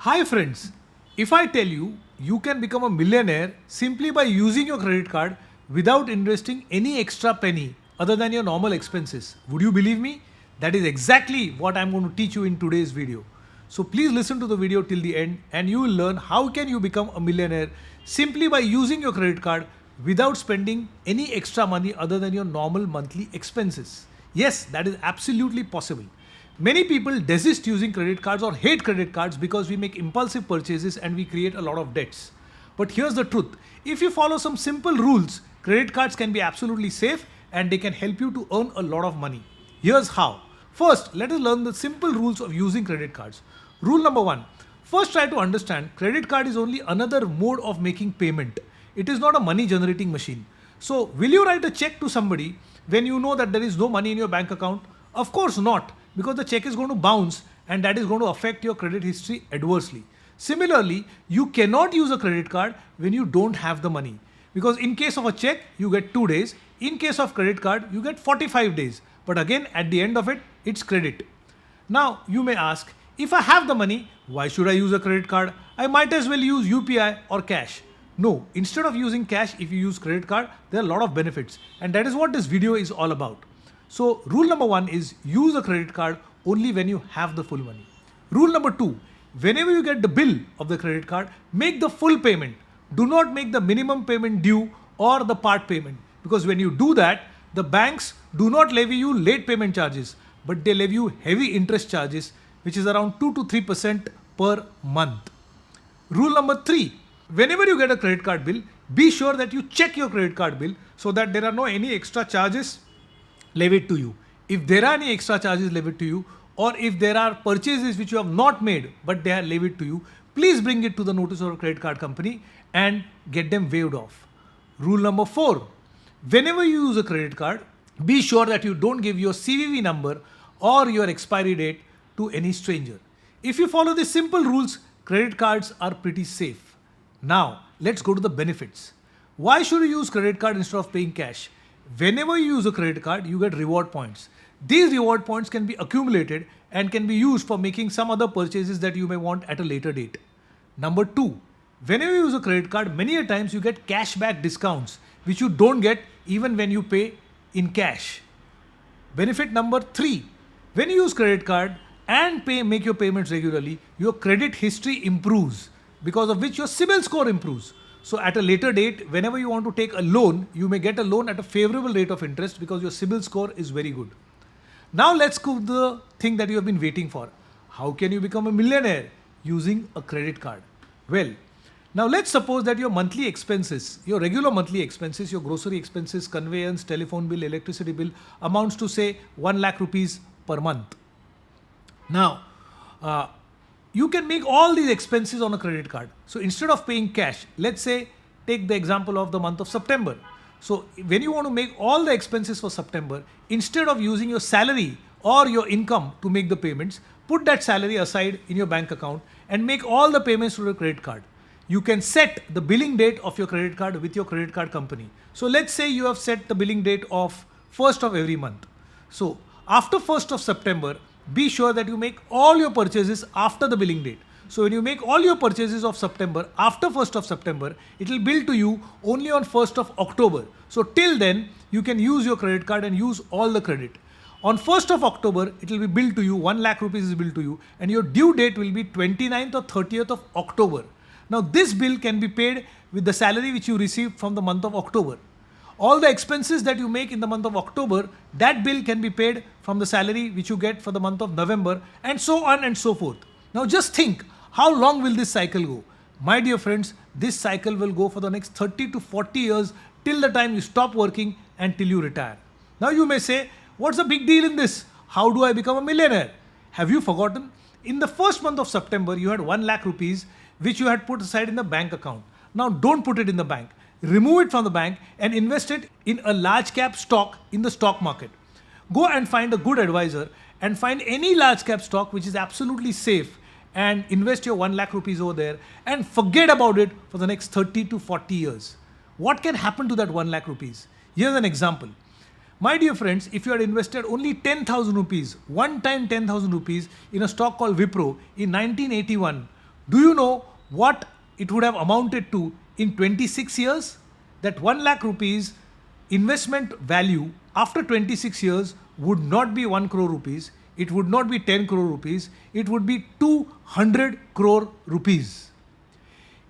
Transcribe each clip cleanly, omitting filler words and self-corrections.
Hi friends, if I tell you you can become a millionaire simply by using your credit card without investing any extra penny other than your normal expenses, would you believe me? That is exactly what I'm going to teach you in today's video. So please listen to the video till the end and you will learn how can you become a millionaire simply by using your credit card without spending any extra money other than your normal monthly expenses. Yes, that is absolutely possible. Many people desist using credit cards or hate credit cards because we make impulsive purchases and we create a lot of debts. But here's the truth. If you follow some simple rules, credit cards can be absolutely safe and they can help you to earn a lot of money. Here's how. First, let us learn the simple rules of using credit cards. Rule number 1. First, try to understand credit card is only another mode of making payment. It is not a money generating machine. So, will you write a check to somebody when you know that there is no money in your bank account? Of course not, because the check is going to bounce and that is going to affect your credit history adversely. Similarly, you cannot use a credit card when you don't have the money, because in case of a check, you get 2 days. In case of credit card, you get 45 days. But again, at the end of it, it's credit. Now, you may ask, if I have the money, why should I use a credit card? I might as well use UPI or cash. No, instead of using cash, if you use credit card, there are a lot of benefits. And that is what this video is all about. So rule number 1 is use a credit card only when you have the full money. Rule number 2, whenever you get the bill of the credit card, make the full payment. Do not make the minimum payment due or the part payment, because when you do that, the banks do not levy you late payment charges, but they levy you heavy interest charges, which is around 2 to 3% per month. Rule number 3, whenever you get a credit card bill, be sure that you check your credit card bill so that there are no any extra charges levied to you. If there are any extra charges levied to you, or if there are purchases which you have not made but they are levied to you, please bring it to the notice of a credit card company and get them waived off. Rule number 4, whenever you use a credit card, be sure that you don't give your CVV number or your expiry date to any stranger. If you follow these simple rules, credit cards are pretty safe. Now, let's go to the benefits. Why should you use credit card instead of paying cash? Whenever you use a credit card, you get reward points. These reward points can be accumulated and can be used for making some other purchases that you may want at a later date. Number 2, whenever you use a credit card, many a times you get cashback discounts, which you don't get even when you pay in cash. Benefit number 3, when you use credit card and make your payments regularly, your credit history improves, because of which your CIBIL score improves. So at a later date, whenever you want to take a loan, you may get a loan at a favorable rate of interest because your CIBIL score is very good. Now let's go to the thing that you have been waiting for. How can you become a millionaire using a credit card? Well, now let's suppose that your monthly expenses, your regular monthly expenses, your grocery expenses, conveyance, telephone bill, electricity bill amounts to say 1 lakh rupees per month. Now, you can make all these expenses on a credit card. So instead of paying cash, let's say, take the example of the month of September. So when you want to make all the expenses for September, instead of using your salary or your income to make the payments, put that salary aside in your bank account and make all the payments through the credit card. You can set the billing date of your credit card with your credit card company. So let's say you have set the billing date of 1st of every month. So after 1st of September, be sure that you make all your purchases after the billing date. So when you make all your purchases of September after 1st of September, it will bill to you only on 1st of October. So till then, you can use your credit card and use all the credit. On 1st of October, it will be billed to you, 1 lakh rupees is billed to you, and your due date will be 29th or 30th of October. Now this bill can be paid with the salary which you received from the month of October. All the expenses that you make in the month of October, that bill can be paid from the salary which you get for the month of November, and so on and so forth. Now just think, how long will this cycle go? My dear friends, this cycle will go for the next 30 to 40 years till the time you stop working and till you retire. Now you may say, what's the big deal in this? How do I become a millionaire? Have you forgotten? In the first month of September, you had 1 lakh rupees which you had put aside in the bank account. Now don't put it in the bank. Remove it from the bank and invest it in a large cap stock in the stock market. Go and find a good advisor and find any large cap stock which is absolutely safe and invest your 1 lakh rupees over there and forget about it for the next 30 to 40 years. What can happen to that 1 lakh rupees? Here's an example. My dear friends, if you had invested only 10,000 rupees, one time 10,000 rupees in a stock called Wipro in 1981, Do you know what it would have amounted to in 26 years? That 1 lakh rupees investment value after 26 years would not be 1 crore rupees, it would not be 10 crore rupees, it would be 200 crore rupees.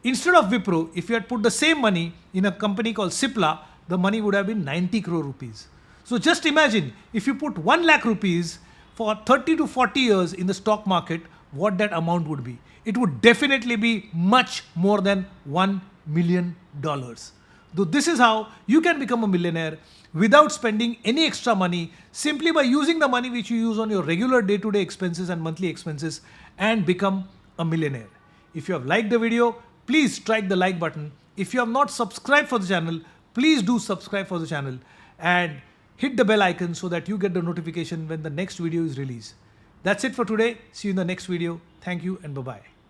Instead of Wipro, if you had put the same money in a company called Cipla, the money would have been 90 crore rupees. So just imagine if you put 1 lakh rupees for 30 to 40 years in the stock market, what that amount would be. It would definitely be much more than $1 million. Though this is how you can become a millionaire without spending any extra money, simply by using the money which you use on your regular day-to-day expenses and monthly expenses and become a millionaire. If you have liked the video, please strike the like button. If you have not subscribed for the channel, please do subscribe for the channel and hit the bell icon so that you get the notification when the next video is released. That's it for today. See you in the next video. Thank you and bye-bye.